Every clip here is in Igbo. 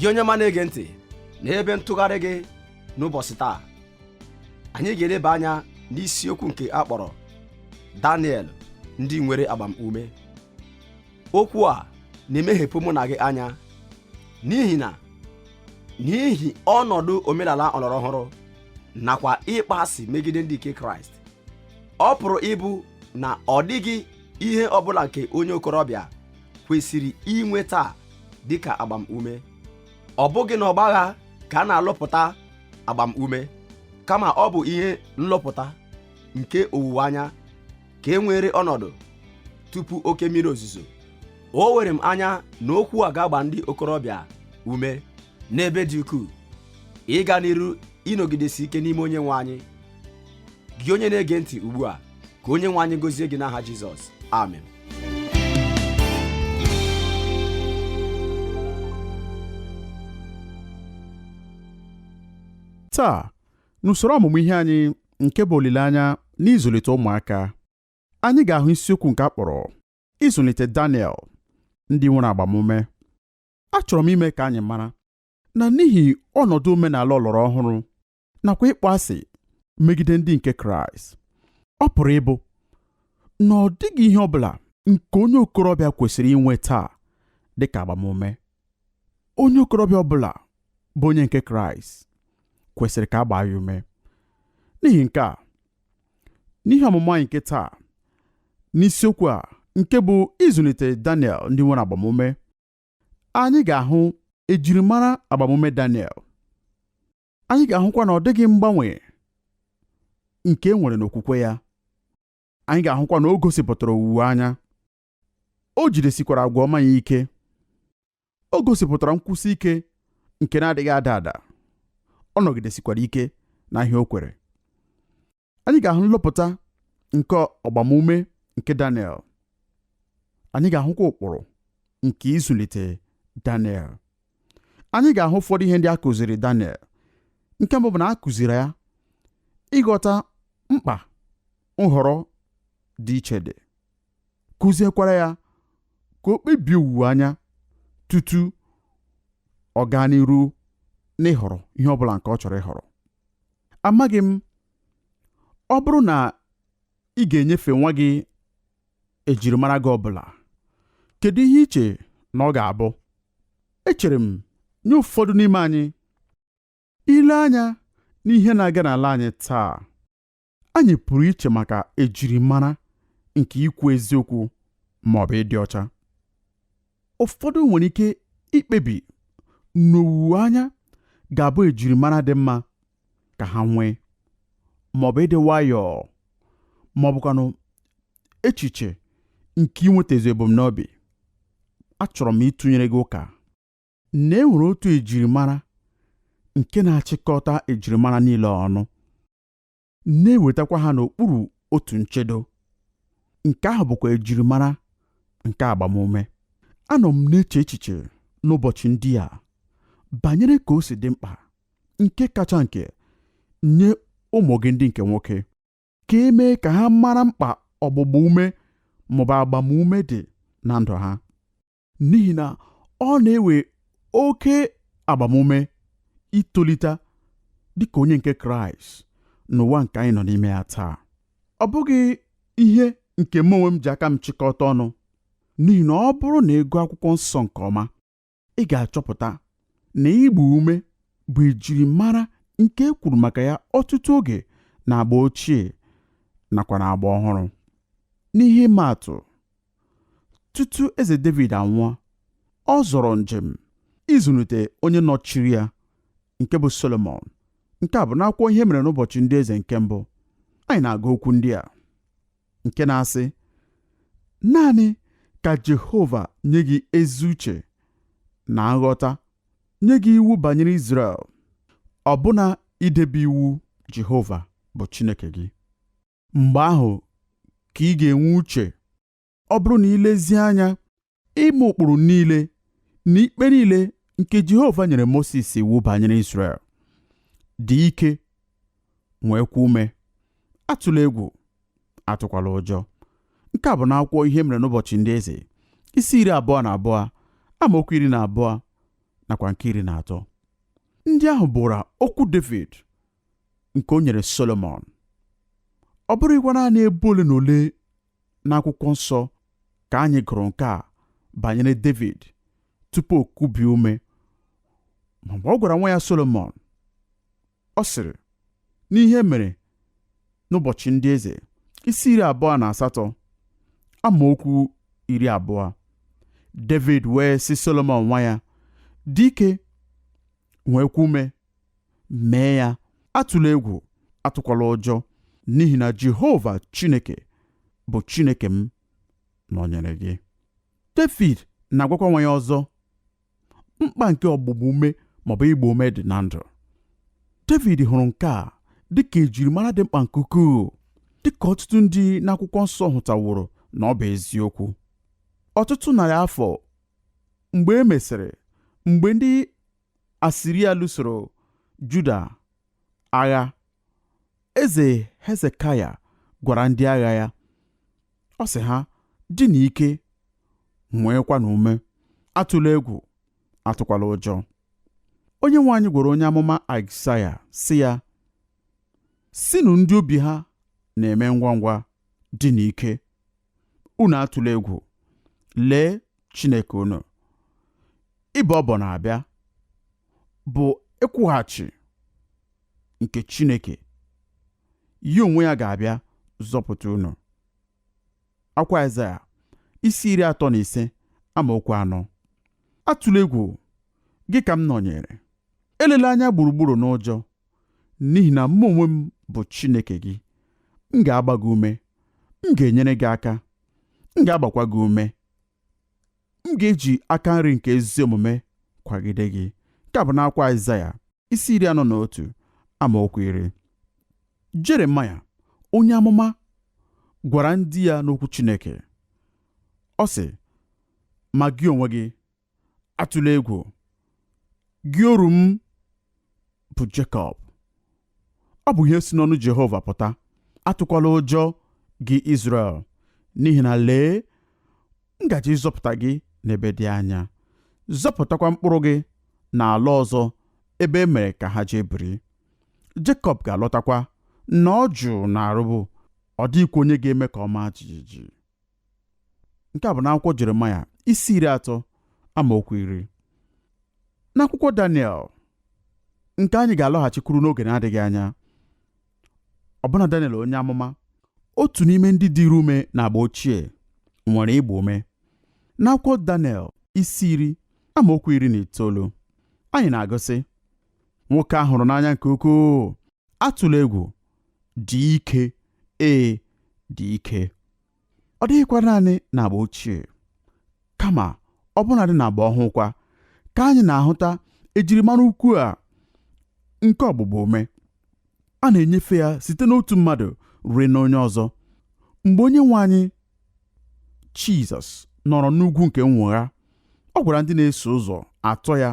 Gị onye ma na-ege ntị n'ebe ntụgharị gị n'ụbọchị taa, anyị ga-eleba anya n'isiokwu nke akpọrọ Daniel ndị nwere agbamume. Okwu a na-emeghepụ mụ na gị anya n'ihi ọnọdụ omenala ọlọrọ ọhụrụ nakwa ịkpasị megide ndị nke Kraịst. Ọ pụrụ ịbụ na ọ dịghị ihe ọbụla nke onye okorobịa kwesịrị inwe taa dịka agbamume. Ọ bụghị na ọgbagha ka a na-alụpụta agbamume, kama ọ bụ ihe nlụpụta nke owuwe anya ka e nwere ọnọdụ tupu oke mmiri ozuzo. O were m anya na okwu a ga-agba ndị okorobịa ume n'ebe dị ukwuu ịga n'iru ịnọgidesi ike n'ime onye nwe anyị. Gị onye na-ege ntị ugbu a, ka onye nwe anyị gọzie gị n'aha Jizọs. Amen. Taa n'usoro ọmụmụ ihe anyị nke bụ olileanya n'ịzụlite ụmụaka, anyị ga-ahụ isiokwu nke akpọrọ ịzụlite Daniel ndị nwere agbamume. Achọrọ m ime ka anyị mara na n'ihi ọnọdụ omenala ọlọrọ ọhụrụ nakwa ịkpọ asị megide ndị nke Kraịst, ọ pụrụ ịbụ na ọ dịghị ihe ọ bụla nke onye okorobịa kwesịrị inwe taa dịka agbamume. Onye okorobịa ọ bụla bụ onye nke Kraịst kwesịrị ka a gbaa ya ume. N'ihi nke a, n'ihe ọmụmụ anyị nke taa n'isiokwu a nke bụ ịzụlite Daniel ndị nwere agbamume, anyị ga-ahụ ejirimara agbamume Daniel. Anyị ga-ahụkwa na ọ dịghị mgbanwe nke e nwere n'okwukwe ya. Anyị ga-ahụkwa na o gosipụtara owuwe anya. O jidesikwara agwa ọma ya ike. O gosipụtara nkwụsi ike nke na-adịghị ada ada. Ọ nọgidesikwara ike na ihe o kwere. Anyị ga-ahụ nlọpụta nke agbamume nke Daniel. Anyị ga-ahụkwa ụkpụrụ nke ịzụlite Daniel. Anyị ga-ahụ ụfọdụ ihe ndị a kụziri Daniel. Nke mbụ bụ na a kụziri ya ịghọta mkpa nhọrọ dị iche dị. Kụziekwara ya ka o kpebie owuwe anya tutu ọ gaa n'iru n'ịhọrọ ihe ọbụla nke ọ chọrọ ịhọrọ. Amaghị m, ọ bụrụ na ị ga-enyefe nwa gị ejirimara gị ọbụla, kedu ihe iche na ọ ga-abụ? Echere m nye ụfọdụ n'ime anyị, ile anya n'ihe na-aga n'ala anyị taa, anyị pụrụ iche maka ejirimara nke ikwu eziokwu ma ọ bụ ịdị ọcha. Ụfọdụ nwere ike ikpebi n'owuwe anya ga-abụ ejirimara dị mma ka ha nwee, ma ọ bụ ịdị nwayọọ, ma ọ bụkwanụ echiche nke inwetazu ebumnobi. Achọrọ m ịtụnyere gị ụka na e nwere otu ejirimara nke na-achịkọta ejirimara niile ọnụ, na-ewetakwa ha n'okpuru otu nchedo. Nke ahụ bụkwa ejirimara nke agbamume. Anọ m na-eche echiche n'ụbọchị ndị a banyere ka o si dị mkpa nke kacha nke nye ụmụ gị ndị nke nwoke, ka e mee ka ha mara mkpa ọgbụgba ume maọbụ agbamume dị na ndụ ha. N'ihi na ọ na-ewe oke agbamume itolite dịka onye nke Kraịst n'ụwa nke anyị nọ n'ime ya taa. Ọ bụghị ihe nke m onwe m ji aka m chịkọta ọnụ, n'ihi na ọ bụrụ na ịgụ akwụkwọ nsọ nke ọma, ị ga-achọpụta na ịgba ume bụ ejirimara nke e kwuru maka ya ọtụtụ oge na agba ochie nakwa na agba ọhụrụ. N'ihe ịma atụ, tutu eze David anwụọ, ọ zọrọ njem ịzụlite onye nọchiri ya nke bụ Solomon. Nke a bụ n'akwụkwọ ihe mere n'ụbọchị ndị eze nke mbụ. Anyị na-agụ okwu ndị a nke na-asị, naanị ka Jehova nye gị ezi uche na nghọta, nye gị iwu banyere Izrel, ọbụna idebe iwu Jehova bụ Chineke gị. Mgbe ahụ ka ị ga-enwe uche, ọ bụrụ na ilezie anya ime ụkpụrụ niile na ikpe niile nke Jehova nyere Mosis iwu banyere Izrel. Dị ike, nwekwa ume, atụla egwu, atụkwala ụjọ. Nke a bụ n'akwụkwọ ihe mere n'ụbọchị ndị eze, isi 22, amaokwu 12 nakwa nke 13. Ndị ahụ bụra okwu David nke o nyere Solomọn. Ọ bụrụkwa naanị ebe ole na ole n'akwụkwọ nsọ ka anyị gụrụ nke a banyere David tupu o kubie ume, ma mgbe ọ gwara nwa ya Solomọn, ọ sịrị n'ihe mere n'ụbọchị ndị eze isi 28 amaokwu 20, David wee sị Solomọn nwa ya, dike, nwekwa ume, mee ya, atụla egwu, atụkwala ụjọ, n'ihi na Jehova Chineke bụ Chineke m nọnyere gị. David na-agwakwa nwa ya ọzọ mkpa nke ọgbụgba ume maọbụ igba ume dị na ndụ. David hụrụ nke a dịka ejirimara dị mkpa nke ukwuu, dịka ọtụtụ ndị n'akwụkwọ nsọ hụtaworo na ọ bụ eziokwu. Ọtụtụ narị afọ mgbe e mesịrị, mgbe ndị Asiria lụsoro Juda agha, eze Hezekaya gwara ndị agha ya, ọ sị ha, dị n'ike, nwekwa na ume, atụla egwu, atụkwala ụjọ. Onye nwe anyị gwara onye amụma Aịzaya sị ya, sinụ ndị obi ha na-eme ngwa ngwa, dị n'ike, unu atụla egwu, lee Chineke unu. Ịbọ ọbọ na-abịa bụ ịkwụghachi nke Chineke, ya onwe ya ga-abịa zọpụta unu. Akwa Aịzaya isi 35 amaokwu 4. Atụla egwu, gị ka m nọnyere, elela anya gburugburu n'ụjọ, n'ihi na mụ onwe m bụ Chineke gị. M ga-agba gị ume, m ga-enyere gị aka, m ga-agbakwa gị ume, m ga-eji aka nri nke ezi omume kwagide gị. Nke a bụ n'akwa Aịzaya isi 41 amaokwu 10. Jeremaya onye amụma gwara ndị ya n'okwu Chineke, ọ sị, ma gị onwe gị, atụla egwu, gị oru m bụ Jekọb. Ọ bụ ihe si n'ọnụ Jehova pụta, atụkwala ụjọ, gị Izrel, n'ihi na lee, m gaje ịzọpụta gị n'ebe dị anya, zọpụtakwa mkpụrụ gị n'ala ọzọ ebe e mere ka ha jee biri. Jekọb ga-alọtakwa na ọ jụụ na arụbụ, ọ dịghịkwa onye ga-eme ka ọ maa jijiji. Nke a bụ n'akwụkwọ Jeremaya isi 30 amaokwu 10. N'akwụkwọ Daniel nke anyị ga-alọghachikwuru n'oge na-adịghị anya, ọbụna Daniel onye amụma, otu n'ime ndị dịrị ume na agba ochie, nwere igba ume. N'akwụkwọ Daniel isi 10 amaokwu 19, anyị na-agụsị, nwoke ahụ hụrụ n'anya nke ukwuu, atụla egwu, dị ike, ee, dị ike. Ọ dịghịkwa naanị na agba ochie, kama ọbụnadị na agba ọhụụ kwa ka anyị na-ahụta ejirimara ukwu a nke ọgbụgba ume. A na-enyefe ya site n'otu mmadụ ruo n'onye ọzọ. Mgbe onye nwe anyị Jizọs nọrọ n'ugwu nke nnwogha, ọ gwara ndị na-eso ụzọ atọ ya,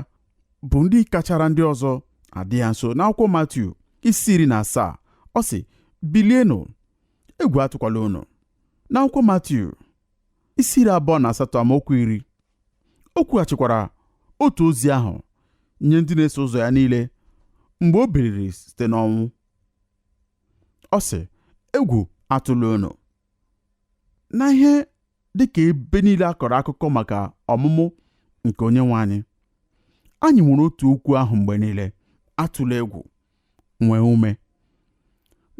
bụ ndị kachara ndị ọzọ adị ya nso. N'akwụkwọ Matiu isi 17, ọ sị, bilienụ, egwu atụkwala unu. N'akwụkwọ Matiu isi 28 amaokwu 10, o kwughachikwara otu ozi ahụ nye ndị na-eso ụzọ ya niile mgbe o biliri site n'ọnwụ. Ọ sị, egwu atụla unu. Na ihe dịka ebe niile a kọrọ akụkọ maka ọmụmụ nke onye nwe anyị, anyị nwere otu okwu ahụ mgbe niile, atụla egwu, nwee ume.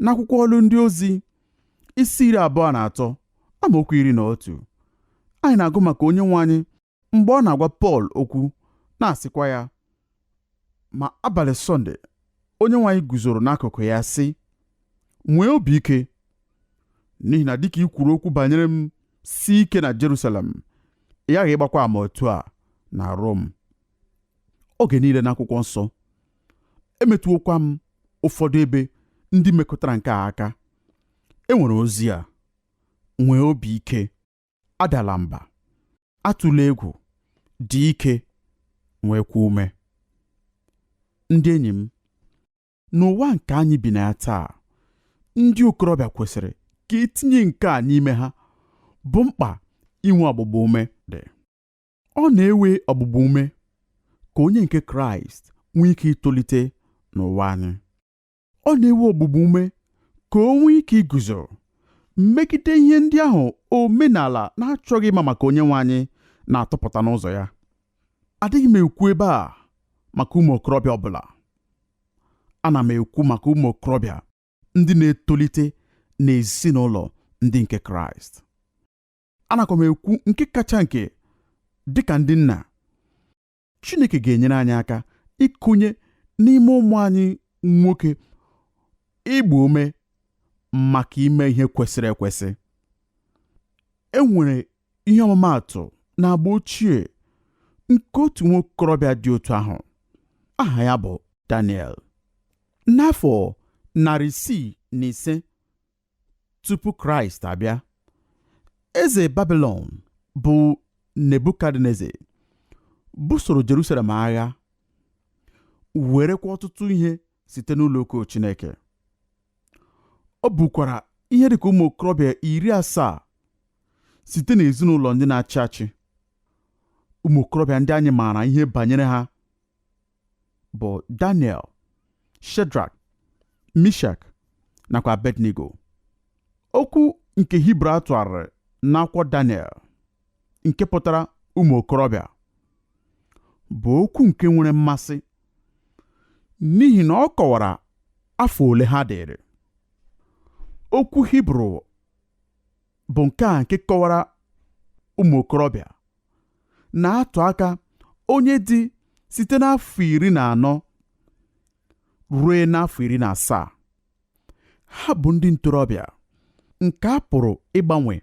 N'akwụkwọ Ọrụ Ndị Ozi isi 23 amaokwu 11, anyị na-agụ maka onye nwe anyị mgbe ọ na-agwa Pọl okwu, na-asịkwa ya, ma abalị Sọnde onye nwe anyị guzoro n'akụkụ ya sị, nwee obi ike, n'ihi na dịka i kwuru okwu banyere m si ike na Jerusalem, ị ghaghị ịgbakwa ama otu a na Rom. Oge niile n'akwụkwọ nsọ emetụokwa m ụfọdụ ebe ndị mekọtara nke a aka. E nwere ozi a, nwee obi ike, adala mba, atụla egwu, dị ike, nwekwa ume. Ndị enyi m, n'ụwa nke anyị bi na ya taa, ndị okorobịa kwesịrị ka etinye nke a n'ime ha, bụ mkpa inwe ọgbụgba ume dị. Ọ na-ewe ọgbụgba ume ka onye nke Kraịst nwee ike itolite n'ụwa anyị. Ọ na-ewe ogbugbu ume ka o nwee ike iguzo megide ihe ndị ahụ omenala na-achọghị ịma maka Onyenwe anyị na-atụpụta n'ụzọ ya. Adịghị m ekwu ebe a maka ụmụ okorobịa ọbụla. Ana m ekwu maka ụmụ okorobịa ndị na-etolite n'ezinụlọ ndị nke Kraịst. Anakwa m ekwu nke kacha nke dịka ndị nna. Chineke ga-enyere anyị aka ịkụnye n'ime ụmụ anyị nwoke ịgba ume maka ime ihe kwesịrị ekwesị. E nwere ihe ọmụmaatụ n'agba ochie nke otu nwokorobịa dị otu ahụ. Aha ya bụ Daniel. N'afọ 605 tupu Kraịst abịa, eze Babilọn bụ Nebukadneza busoro Jerusalem agha, werekwa ọtụtụ ihe site n'ụlọ ukwu Chineke. O bukwara ihe dịka ụmụ okorobịa 70 site n'ezinụlọ ndị na-achị achị. Ụmụ okorobịa ndị anyị maara ihe banyere ha bụ Daniel, Shedrak, Mishak nakwa Abednego. Okwu nke Hibru atụgharịrị n'akwụkwọ Daniel nke pụtara ụmụ okorobịa bụ okwu nke nwere mmasị n'ihi na ọ kọwara afọ ole ha dịrị. Okwu Hibru bụ nke kọwara ụmụ okorobịa na-atụ aka onye dị site n'afọ 14 ruo n'afọ 17. Ha bụ ndị ntorobịa nke a pụrụ ịgbanwe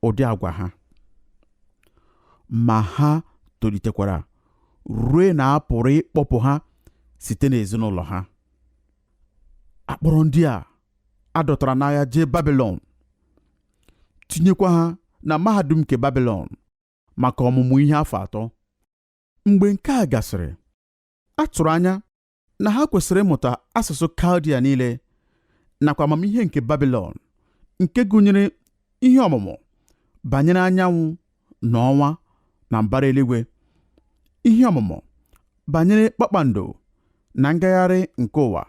ụdị agwa ha, ma ha tolitekwara ruo na a pụrụ ịkpọpụ ha site n'ezinụlọ ha. Akpọrọ ndị a dọtara n'agha jee Babilọn, tinyekwa ha na mahadum nke Babilọn maka ọmụmụ ihe afọ 3. Mgbe nke a gasịrị, a tụrụ anya na ha kwesịrị ịmụta asụsụ Kaldịa niile nakwa amamihe nke Babilọn, nke gụnyere ihe ọmụmụ banyere anyanwụ na ọnwa na mbara eluigwe, ihe ọmụmụ banyere kpakpando na ngagharị nke ụwa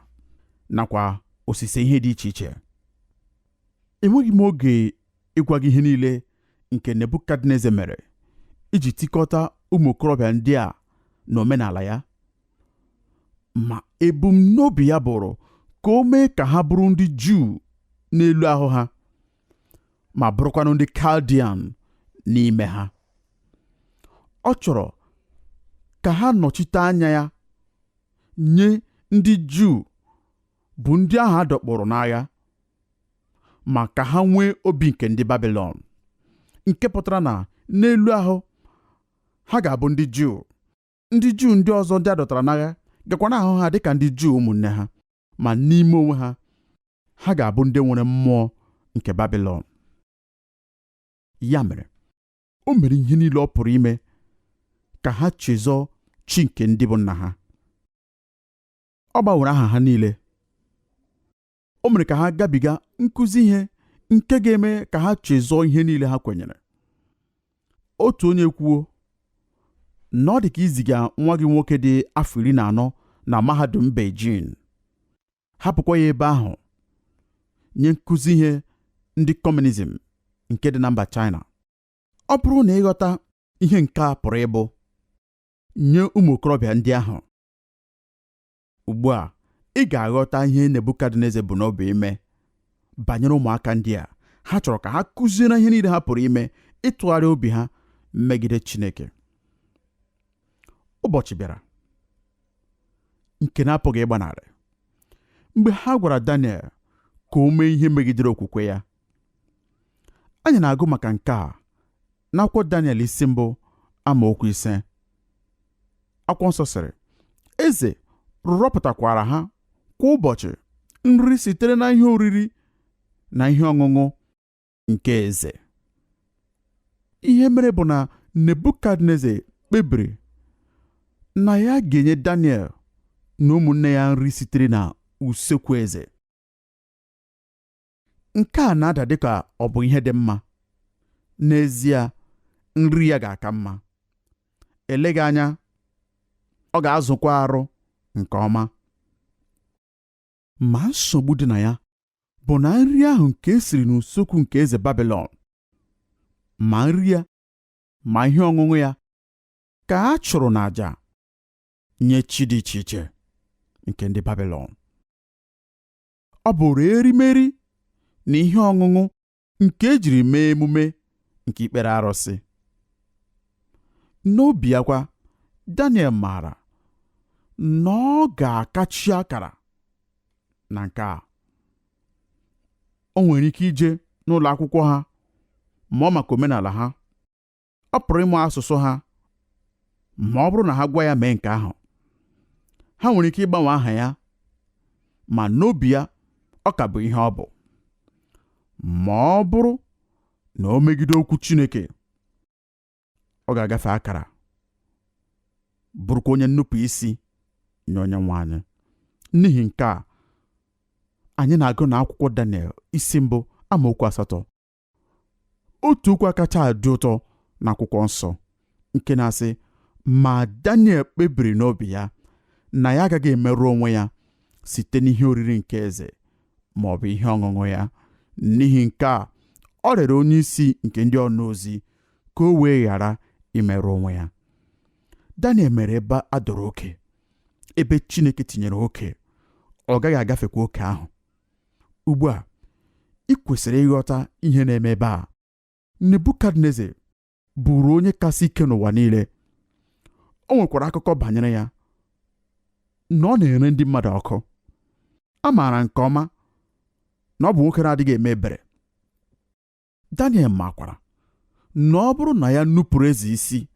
nakwa osise ihe dị iche iche. Enweghị m oge ịgwa gị ihe niile nke Nebukadneza mere iji tikọta ụmụ okorobịa ndị a na omenala ya, ma ebumnobi ya bụrụ ka o mee ka ha bụrụ ndị Juu n'elu ahụ ha, ma bụrụkwanụ ndị Kaldian n'ime ha. Ọ chọrọ ka ha nọchite anya ya nye ndị Juu bụ ndị ahụ a dọkpụrụ n'agha, ma ka ha nwee obi nke ndị Babilọn, nke pụtara na n'elu ahụ ha ga-abụ ndị Juu. Ndị Juu ndị ọzọ ndị a dọtara n'agha gakwa n'ahụ ha dịka ndị Juu ụmụnne ha, ma n'ime onwe ha, ha ga-abụ ndị nwere mmụọ nke Babilọn. Ya mere, o mere ihe niile ọ pụrụ ime ka ha chezọọ chi nke ndị bụ nna ha. Ọ gbanwere aha ha niile. O mere ka ha gabiga nkụzi ihe nke ga-eme ka ha chezọọ ihe niile ha kwenyere. Otu onye kwuo na ọ dị ka iziga nwa gị nwoke dị afọ 14 na mahadum Beijing, hapụkwa ya ebe ahụ nye nkụzi ihe ndị kọmunizm nke dị na mba China. Ọ bụrụ na ịghọta ihe nke a pụrụ ịbụ nye ụmụ okorobịa ndị ahụ, ugbu a ị ga-aghọta ihe Nebukadneza bụ n'obi ime banyere ụmụaka ndị a. Ha chọrọ ka ha kụziere ihe niile ha pụrụ ime ịtụgharị obi ha megide Chineke. Ụbọchị bịara nke na-apụghị ịgbanarị mgbe ha gwara Daniel ka o mee ihe megidere okwukwe ya. Anyị na-agụ maka nke a n'akwụkwọ Daniel isi 1 amaokwu 5. Akwụkwọ nsọ sịrị, eze rọpụtakwara ha kwa ụbọchị nri sitere na ihe oriri na ihe ọṅụṅụ nke eze. Ihe mere bụ na Nebukadneza kpebiri na ya ga-enye Daniel na ụmụnne ya nri sitere na usekwu eze. Nke a na-ada dịka ọ bụ ihe dị mma. N'ezie, nri ya ga-aka mma. Eleghị anya, ọ ga-azụkwa arụ nke ọma. Ma nsogbu dị na ya bụ na nri ahụ nke esiri n'usekwu nke eze Babilọn, ma nri ya ma ihe ọṅụṅụ ya ka a chụrụ n'àjà nye chi dị iche iche nke ndị Babilọn. Ọ bụrụ erimeri na ihe ọṅụṅụ nke ejiri mee emume nke ikpere arụsị. N'obi ya kwa, Daniel maara na ọ ga-akachi akara na nke a. O nwere ike ije n'ụlọ akwụkwọ ha ma ọ maka omenala ha. Ọ pụrụ ịmụ asụsụ ha ma ọ bụrụ na ha gwa ya mee nke ahụ. Ha nwere ike ịgbanwe aha ya, ma n'obi ya ọ ka bụ ihe ọ bụ. Ma ọ bụrụ na o megide okwu Chineke, ọ ga-agafe akara, bụrụkwa onye nnupụ isi nye Onyenwe anyị. N'ihi nke a, anyị na-agụ n'akwụkwọ Daniel isi 1 amaokwu 8, otu okwu kacha adị ụtọ n'akwụkwọ nsọ nke na-asị, ma Daniel kpebiri n'obi ya na ya agaghị emerụ onwe ya site n'ihe oriri nke eze ma ọ bụ ihe ọṅụṅụ ya. N'ihi nke a, ọ rịọrọ onye isi nke ndị ọnụ ozi ka o wee ghara imerụ onwe ya. Daniel mere ebe a dọrọ oke, ebe Chineke tinyere oke, ọ gaghị agafekwa oke ahụ. Ugbu a, ị kwesịrị ịghọta ihe na-eme ebe a. Nebukadneza bụrụ onye kasị ike n'ụwa niile. O nwekwara akụkọ banyere ya na ọ na-ere ndị mmadụ ọkụ. A maara nke ọma na ọ bụ nwoke na-adịghị eme ebere. Daniel makwara na ọ bụrụ na ya nupụrụ eze isi,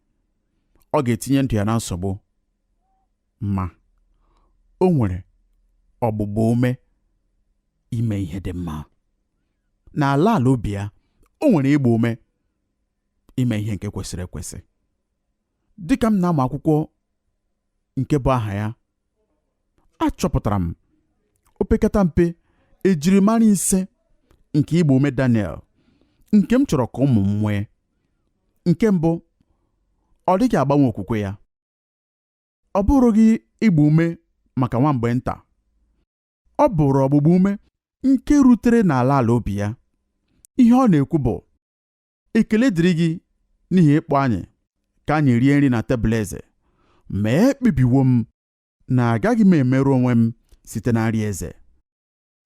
ọ ga-etinye ndụ ya na nsogbu. Ma o nwere ọgbụgba ume ime ihe dị mma. N'ala obi ya, o nwere ịgba ume ime ihe nke kwesịrị ekwesị. Dịka m na-amụ akwụkwọ nke bụ aha ya, achọpụtara m opekata mpe ejirimara 5 nke ịgba ume Daniel, nke m chọrọ ka ụmụ m nwee. Nke mbụ, ọ dịghị agbanwe okwukwe ya. Ọ bụrụghị ịgba ume maka nwa mgbe nta. Ọ bụrụ ọgbụgba ume nke rutere n'ala obi ya. Ihe ọ na-ekwu bụ, ekele dịrị gị n'ihi ịkpọ anyị ka anyị rie nri na tebụl eze, ma ekpebiwo m na agaghị m emerụ onwe m site na nri eze.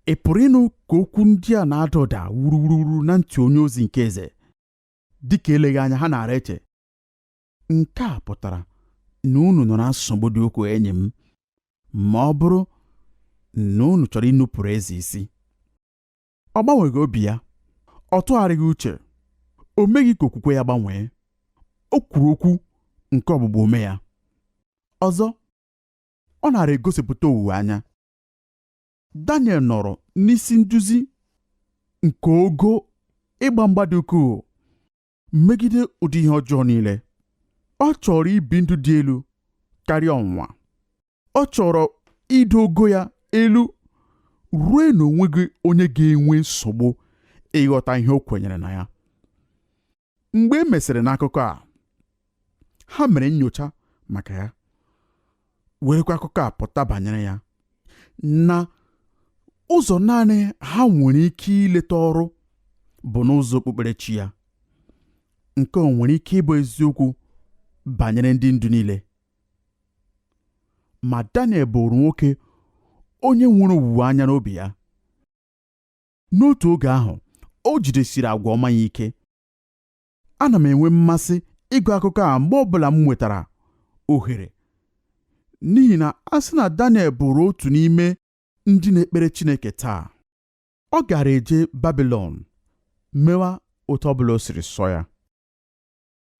Ị pụrụ ịnụ ka okwu ndị a na-ada ụda wuruwuru na ntị onye ozi nke eze, dịka eleghị anya ha na-ara eche, nke a pụtara na unu nọ na nsogbu dị ukwuu, enyi m, ma ọ bụrụ na unu chọrọ ịnupụrụ eze isi. Ọ gbanweghị obi ya, ọ tụgharịghị uche, o meghị ka okwukwe ya gbanwee. O kwuru okwu nke ọgbụgba ume ya. Ọzọ, ọ nara egosipụta owuwe anya. Daniel nọrọ n'isi nduzi nke ogo ịgba mgba dị ukwuu megide ụdị ihe ọjọọ niile. Ọ chọrọ ibi ndụ dị elu karịa ọnwụnwa. Ọ chọrọ ido ogo ya elu ruo na onweghị onye ga-enwe nsogbu ịghọta ihe o kwenyere na ya. Mgbe e mesịrị n'akụkọ a, ha mere nnyocha maka ya, werekwa akụkọ a pụta banyere ya, na ụzọ naanị ha nwere ike ileta ọrụ bụ n'ụzọ okpukperechi ya. Nke o nwere ike ịbụ eziokwu banyere ndị ndu niile. Ma Daniel bụrụ nwoke onye nwere owuwe anya n'obi ya. N'otu oge ahụ, o jidesiri agwa ọma ya ike. Ana m enwe mmasị ịgụ akụkọ a mgbe ọbụla m nwetara ohere, n'ihi na a sị na Daniel bụrụ otu n'ime ndị na-ekpere Chineke taa, ọ gara eje Babilọn mewa otu ọbụla o siri sọ ya.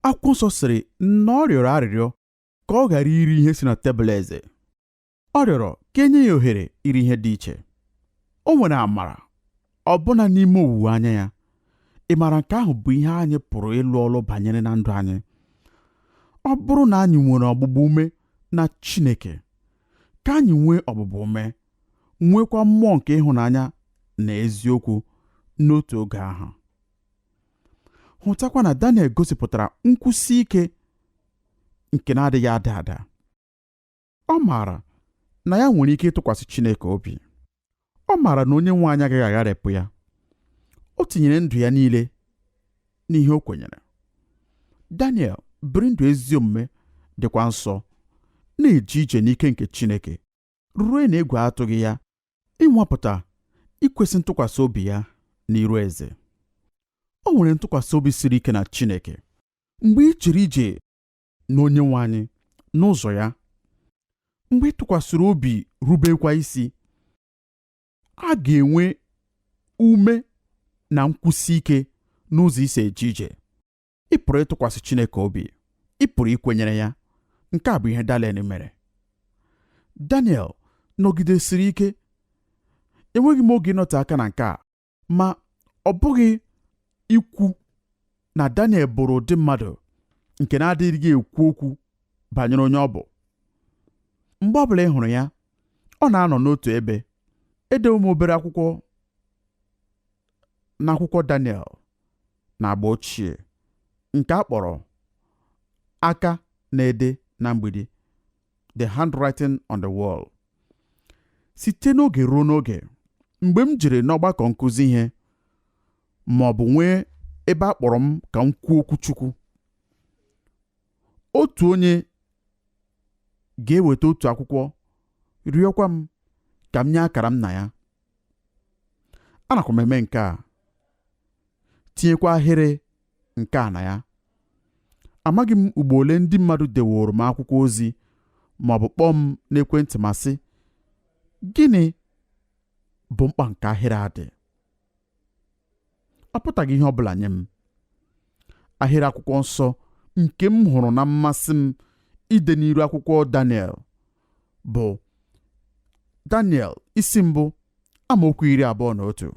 Akwụkwọ nsọ sịrị na ọ rịọrọ arịrịọ ka ọ ghara iri ihe si na tebụl eze. Ọ rịọrọ ka enye ya ohere iri ihe dị iche. O nwere amara ọbụna n'ime owuwe anya ya. Ị maara, nke ahụ bụ ihe anyị pụrụ ịlụ ọlụ banyere na ndụ anyị. Ọ bụrụ na anyị nwere ọgbụgba ume na Chineke, ka anyị nwee ọgbụgba ume, nwekwa mmụọ nke ịhụnanya na eziokwu n'otu oge ahụ. Hụtakwa na Daniel gosipụtara nkwụsi ike nke na-adịghị ada ada. Ọ maara na ya nwere ike ịtụkwasị Chineke obi. Ọ maara na onye nwe anyị agaghị agharịpụ ya. O tinyere ndụ ya niile n'ihe o kwenyere. Daniel biri ndụ ezi omume dịkwa nsọ, na-eje ije n'ike nke Chineke ruo na egwu atụghị ya ịnwapụta ikwesị ntụkwasị obi ya n'iru eze. O nwere ntụkwasị obi siri ike na Chineke mgbe ị jiri ije na onye nwe anyị n'ụzọ ya. Mgbe ị tụkwasịrị obi rubekwa isi, a ga-enwe ume na nkwụsi ike n'ụzọ isi eje ije. Ị pụrụ ịtụkwasị Chineke obi, ị pụrụ ikwenyere ya. Nke a bụ ihe Daniel mere. Daniel nọgidesiri ike. Enweghị m oge ịnọte aka na nke a, ma ọ bụghị ikwu na Daniel bụrụ ụdị mmadụ nke na-adịghị ekwu okwu banyere onye ọ bụ. Mgbe ọbụla ị hụrụ ya, ọ na-anọ n'otu ebe. Edewo m obere akwụkwọ n'akwụkwọ Daniel na agba ochie nke a kpọrọ aka na-ede na mgbidi, the handwriting on the wall. Site n'oge ruo n'oge, mgbe m jiri n'ọgbakọ nkụzi ihe ma ọ bụ nwee ebe a kpọrọ m ka m kwuo okwu Chukwu, otu onye ga-eweta otu akwụkwọ rịọkwa m ka m nye akara m na ya. Anakwa m eme nke a, tinyekwa ahịrị nke a na ya. Amaghị m ugbo ole ndị mmadụ deworo m akwụkwọ ozi ma ọ bụ kpọọ m n'ekwentị ma sị, gịnị bụ mkpa nke ahịrị a dị? Ọ pụtaghị ihe ọ bụla nye m. Ahịrị akwụkwọ nsọ nke m hụrụ na mmasị m ide n'iru akwụkwọ Daniel bụ Daniel isi mbụ amaokwu 21.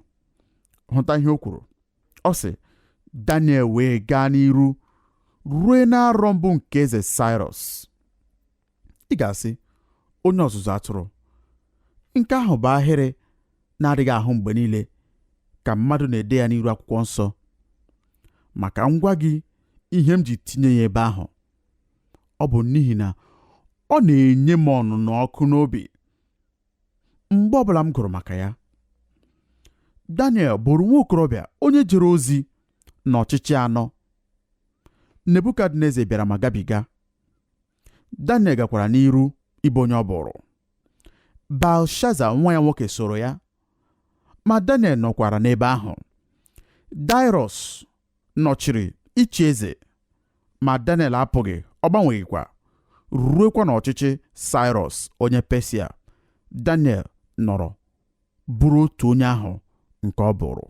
Hụta ihe o kwuru. Ọ sị, Daniel wee gaa n'iru ruo n'arọ mbụ nke eze Sairọs. Ị ga-asị, onye ọzụzụ atụrụ. Nke ahụ bụ ahịrị na-adịghị ahụ mgbe niile ka mmadụ na-ede ya n'iru akwụkwọ nsọ. Maka ngwa gị ihe m ji tinye ya ebe ahụ, ọ bụ n'ihi na ọ na-enye m ọnụnọ ọkụ n'obi mgbe ọbụla m gụrụ maka ya. Daniel bụrụ nwa okorobịa onye jere ozi n'ọchịchị anọ. Nebukadneza bịara ma gabiga. Daniel gakwara n'iru ịbụ onye ọ bụrụ. Belshaza nwa ya nwoke soro ya, ma Daniel nọkwara n'ebe ahụ. Daịrọs nọchiri ịchị eze, ma Daniel apụghị, ọ gbanweghịkwa. Ruekwa n'ọchịchị Sairọs onye Pesia, Daniel nọrọ bụrụ otu onye ahụ nke ọ bụrụ.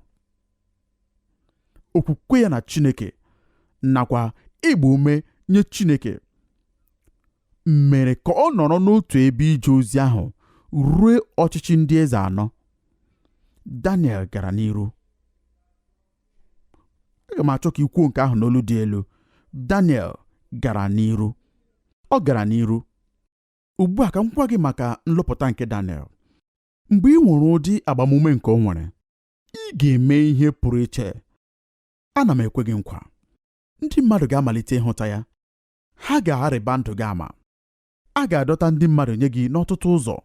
Okwukwe ya na Chineke nakwa ịgba ume nye Chineke mere ka ọ nọrọ n'otu ebe ije ozi ahụ ruo ọchịchị ndị eze anọ. Daniel gara n'iru. Aga m achọ ka ikwuo nke ahụ n'olu dị elu. Daniel gara n'iru. Ọ gara n'iru. Ugbu a ka m gwa gị maka nlụpụta nke Daniel. Mgbe ị nwere ụdị agbamume nke o nwere, ị ga-eme ihe pụrụ iche. Ana m ekwe gị nkwa, ndị mmadụ ga-amalite ịhụta ya. Ha ga-arịba ndụ gị ama. A ga-adọta ndị mmadụ nye gị n'ọtụtụ ụzọ.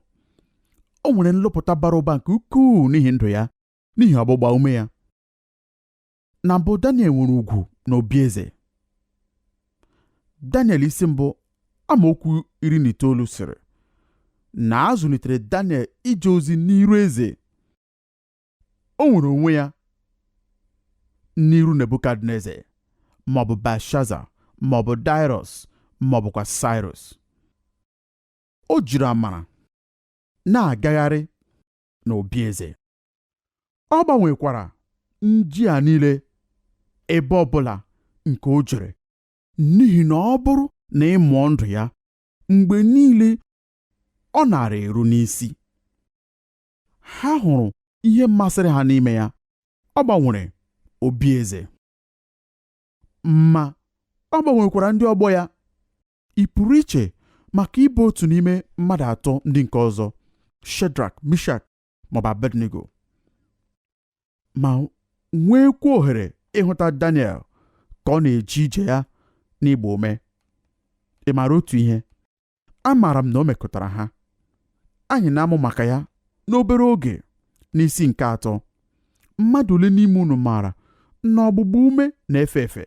O nwere nlụpụta bara ụba nke ukwuu n'ihi ndụ ya, n'ihi ọgbụgba ume ya. Na mbụ, Daniel nwere ugwu na obi eze. Daniel isi mbụ amaokwu 19 sịrị na a zụlitere Daniel ije ozi n'iru eze. O nwere onwe ya n'iru Nebukadneza maọbụ Belshaza maọbụ Daịrọs maọbụkwa Sairọs. O jiri amara na-agagharị n'obi eze. Ọ gbanwekwara ndị a niile ebe ọbụla nke o jere, n'ihi na ọ bụrụ na ị mụọ ndụ ya, mgbe niile ọ nara eru n'isi. Ha hụrụ ihe masịrị ha n'ime ya. Ọ gbanwere obi eze. Ma ọ gbanwekwara ndị ọgbọ ya. Ị pụrụ iche maka ịbụ otu n'ime mmadụ atọ ndị nke ọzọ, Shedrak, Mishak maọbụ Abednego, ma nweekwa ohere ịhụta Daniel ka ọ na-eje ije ya n'ịgba ume. Ị maara otu ihe? amaara m na o mekọtara ha. Anyị na-amụ maka ya n'obere oge. N'isi nke 3, mmadụ ole n'ime unu maara na ọgbụgba ume na-efe efe?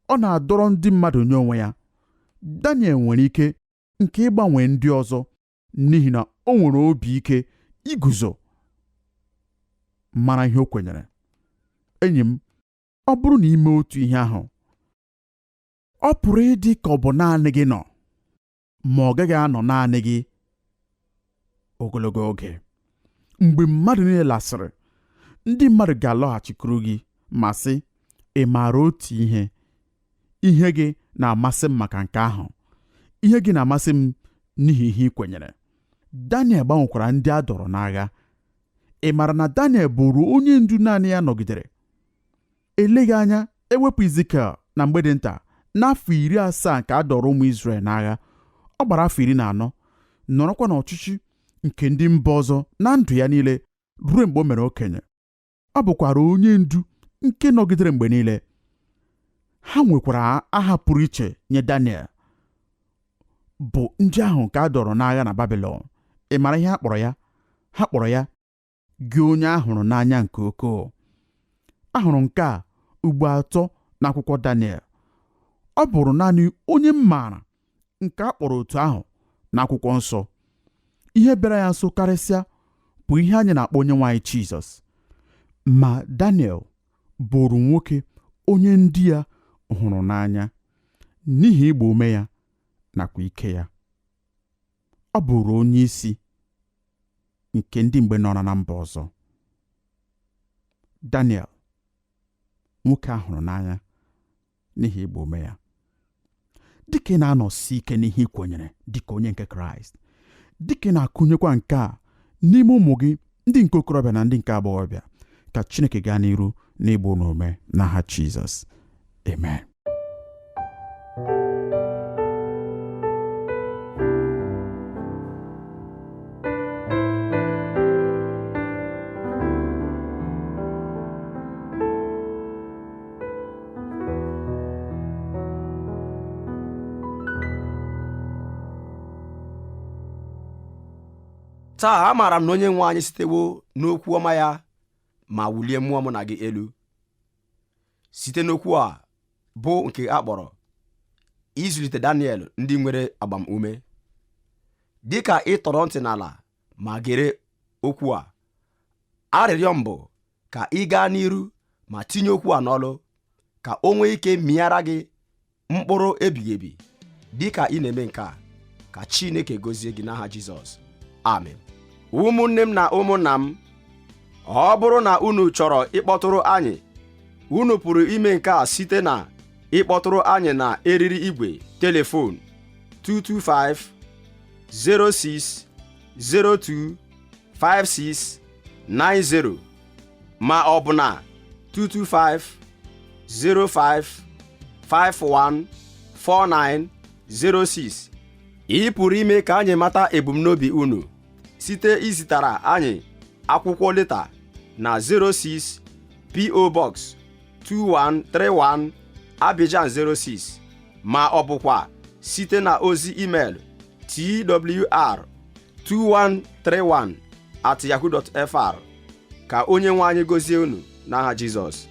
Ọ na-adọrọ ndị mmadụ nye onwe ya. Daniel nwere ike nke ịgbanwe ndị ọzọ n'ihi na o nwere obi ike iguzo mara ihe o kwenyere. Enyi m, ọ bụrụ na ime otu ihe ahụ, ọ pụrụ ịdị ka ọ bụ naanị gị nọ, ma ọ gaghị anọ naanị gị ogologo oge. Mgbe mmadụ niile lasịrị, ndị mmadụ ga-alọghachikwuru gị ma sị, ị maara otu ihe gị na-amasị m maka nke ahụ, ihe gị na-amasị m n'ihi ihe ị kwenyere. Daniel gbanwekwara ndị a dọrọ n'agha. Ị maara na Daniel bụrụ onye ndu naanị ya nọgidere. Eleghị anya ewepụ Ezikiel na mgbe dị nta, n'afọ 70 nke a dọrọ ụmụ Izrel n'agha, ọ gbara afọ 14 nọrọkwa n'ọchịchị nke ndị mba ọzọ na ndụ ya niile ruo mgbe o mere okenye. Ọ bụkwara onye ndu nke nọgidere mgbe niile. Ha nwekwara aha pụrụ iche nye Daniel, bụ ndị ahụ nke a dọrọ n'agha na Babilọn. Ị mara ihe ha kpọrọ ya? Ha kpọrọ ya gị onye ahụrụ n'anya nke ukwuu. Ahụrụ nke a ugbo 3 n'akwụkwọ Daniel. Ọ bụrụ naanị onye m maara nke a kpọrọ otu ahụ n'akwụkwọ nsọ. Ihe bịara ya nso karịsịa bụ ihe anyị na-akpọ Onyenwe anyị Jizọs. Ma Daniel bụrụ nwoke onye ndị ya hụrụ n'anya n'ihi ịgba ume ya nakwa ike ya. Ọ bụrụ onye isi nke ndị mgbe nọrọ na mba ọzọ. Daniel, nwoke a hụrụ n'anya n'ihi ịgba ume ya. Dịka ị na-anọsi ike n'ihe ị kwenyere dịka onye nke Kraịst, dịka ị na-akụnyekwa nke a n'ime ụmụ gị ndị nke okorobịa na ndị nke agbọghọbịa, ka Chineke gaa n'iru n'ịgba unu ume n'aha Jizọs. Amen. Taa amaara m na onye nwe anyị sitewo n'okwu ọma ya ma wulie mmụọ m na gị elu. Site n'okwu a bụ nke a kpọrọ ịzụlite Daniel ndị nwere agbamume. Dịka ị tọrọ ntị n'ala ma gere okwu a, arịrịọ m bụ ka ị gaa n'iru ma tinye okwu a n'ọlụ, ka o nwee ike mịara gị mkpụrụ ebighị ebi. Dịka ị na-eme nke a, ka Chineke gọzie gị n'aha Jizọs. Amen. Ụmụnne m na ụmụnna m, ọ bụrụ na unu chọrọ ịkpọtụrụ anyị, unu pụrụ ime nke a site na ịkpọtụrụ anyị na eriri igwe telefon 225-0602-5690 ma ọ bụ na 225-05-51-4906. Ị pụrụ ime ka anyị mata ebumnobi unu site izitara anyị akwụkwọ leta na 06 PO Box 2131 Abidjan 06, ma ọ bụkwa site na ozi email twr2131@yahoo.fr. Ka onye nwe anyị gọzie unu n'aha Jizọs.